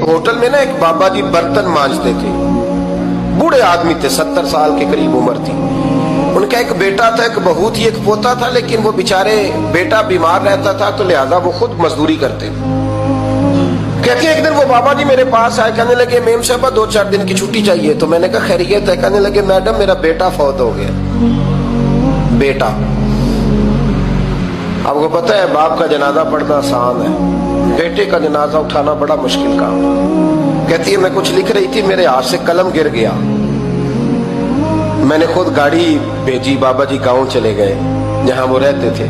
Hotel में ना एक बाबा जी बर्तन मांजते थे, बूढ़े आदमी थे, 70 साल के करीब उम्र थी। उनका एक बेटा था, एक बहू थी, एक पोता था, लेकिन वो बेचारे बेटा बीमार रहता था तो लिहाजा वो खुद मजदूरी करते थे। कहते एक दिन वो बाबा जी मेरे पास आए, कहने लगे मेम साहबा 2-4 दिन की छुट्टी चाहिए। तो मैंने कहा खैरियत है? कहने लगे मैडम मेरा बेटा फौत हो गया। बेटा, आपको पता है बाप का जनाजा पढ़ना आसान है, बेटे का जनाजा उठाना बड़ा मुश्किल काम। कहती है मैं कुछ लिख रही थी, मेरे हाथ से कलम गिर गया, मैंने खुद गाड़ी भेजी, बाबा जी गांव चले गए जहां वो रहते थे।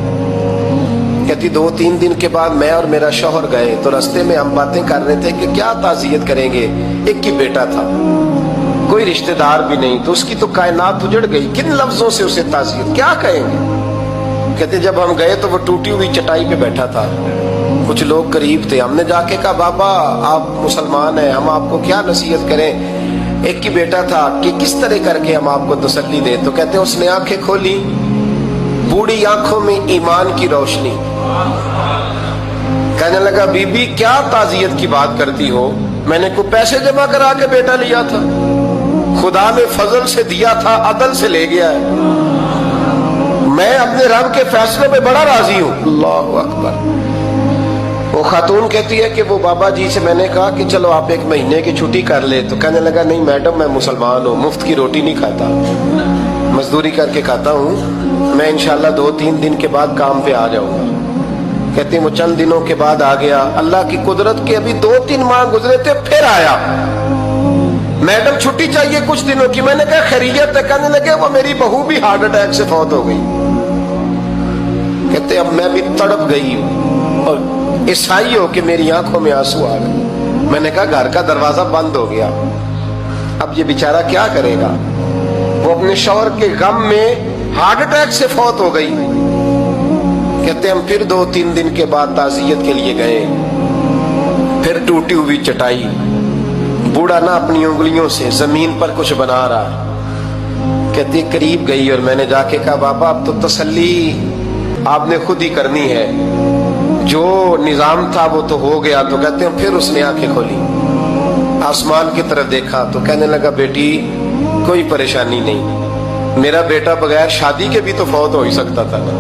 कहती 2-3 दिन के बाद मैं और मेरा शौहर गए तो रास्ते में हम बातें कर रहे थे कि क्या ताज़ियत करेंगे, एक ही बेटा था, कोई रिश्तेदार भी नहीं, तो उसकी तो कायनात उजड़ गई, किन लफ्जों से उसे ताज़ियत क्या कहेंगे। कहते जब हम गए तो वो टूटी हुई चटाई पे बैठा था, कुछ लोग करीब थे, हमने जाके कहा बाबा आप मुसलमान हैं, हम आपको क्या नसीहत करें, एक ही बेटा था, कि किस तरह करके हम आपको तसल्ली दें। तो कहते उसने आंखें खोली, बूढ़ी आंखों में ईमान की रोशनी, कहने लगा बीबी क्या ताज़ियत की बात करती हो, मैंने को पैसे जमा करा के बेटा लिया था, खुदा ने फजल से दिया था, अदल से ले गया है, मैं अपने रब के फैसले में बड़ा राजी हूं। अल्लाहु अकबर। वो खातून कहती है कि वो बाबा जी से मैंने कहा कि चलो आप 1 महीने की छुट्टी कर ले, तो कहने लगा नहीं मैडम मैं मुसलमान हूँ, मुफ्त की रोटी नहीं खाता, मजदूरी करके खाता हूँ, मैं इंशाल्लाह 2-3 दिन के बाद काम पे आ जाऊंगा। कहती वो चंद दिनों के बाद आ गया, अल्लाह की कुदरत के अभी 2-3 माह गुजरे थे, फिर आया, मैडम छुट्टी चाहिए कुछ दिनों की। मैंने कहा खैरियत है? कहने लगे वो मेरी बहू भी हार्ट अटैक से फौत हो गई। कहते अब मैं भी तड़प गई और ईसाई हो कि मेरी आंखों में आंसू आ गए। मैंने कहा घर का दरवाजा बंद हो गया, अब ये बेचारा क्या करेगा। वो अपने शौहर के गम में हार्ट अटैक से फौत हो गई। कहते हम फिर 2-3 दिन के बाद ताज़ियत के लिए गए, फिर टूटी हुई चटाई, बूढ़ा ना अपनी उंगलियों से जमीन पर कुछ बना रहा। कहती करीब गई और मैंने जाके कहा बाबा अब तो तसल्ली आपने खुद ही करनी है, जो निजाम था वो तो हो गया। तो कहते हैं फिर उसने आंखें खोली, आसमान की तरफ देखा तो कहने लगा बेटी कोई परेशानी नहीं, मेरा बेटा बगैर शादी के भी तो फौत हो ही सकता था ना,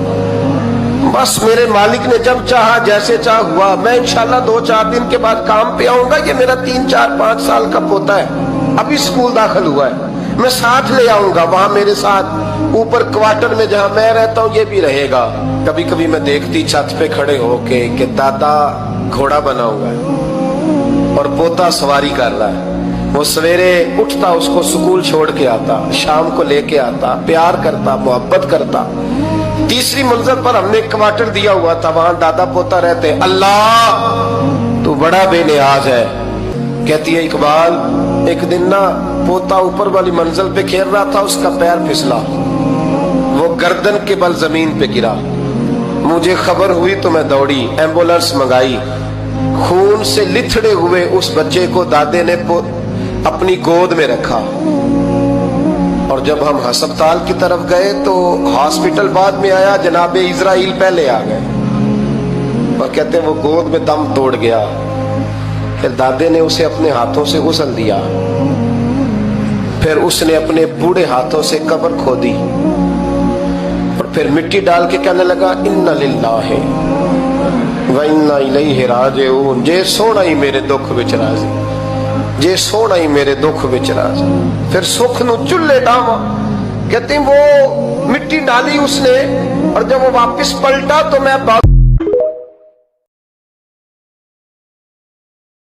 बस मेरे मालिक ने जब चाहा जैसे चाह हुआ, मैं इंशाल्लाह 2-4 दिन के बाद काम पे आऊंगा। ये मेरा 3-4-5 साल का पोता है, अभी स्कूल दाखिल हुआ है, मैं साथ ले आऊंगा, वहां मेरे साथ ऊपर क्वार्टर में जहां मैं रहता हूँ ये भी रहेगा। कभी कभी मैं देखती छत पे खड़े होके कि दादा घोड़ा बना हुआ है और पोता सवारी कर रहा है, वो सवेरे उठता उसको स्कूल छोड़ के आता, शाम को लेके आता, प्यार करता, मोहब्बत करता। तीसरी मंजिल पर हमने क्वार्टर दिया हुआ था, वहां दादा पोता रहते। अल्लाह तू बड़ा बेनियाज है। कहती है इकबाल एक दिन ना पोता ऊपर वाली मंजिल पे खेल रहा था, उसका पैर फिसला, वो गर्दन के बल जमीन पे गिरा, मुझे खबर हुई तो मैं दौड़ी, एम्बुलेंस मंगाई, खून से लिथड़े हुए उस बच्चे को दादे ने अपनी गोद में रखा। और जब हम अस्पताल की तरफ गए तो हॉस्पिटल बाद में आया, जनाबे इजराइल पहले आ गए और कहते वो गोद में दम तोड़ गया। फिर दादे ने उसे अपने हाथों से गुसल दिया, फिर उसने अपने बूढ़े हाथों से कब्र खोदी और फिर मिट्टी डाल के कहने लगा इन्ना लिल्लाहि व इन्ना इलैहि राजिऊन, जे सोना ही मेरे दुख विच राजी, जे सोना ही मेरे दुख विच राजी। फिर सुख नू चुल्ले डावा। कहते वो मिट्टी डाली उसने और जब वो वापस पलटा तो मैं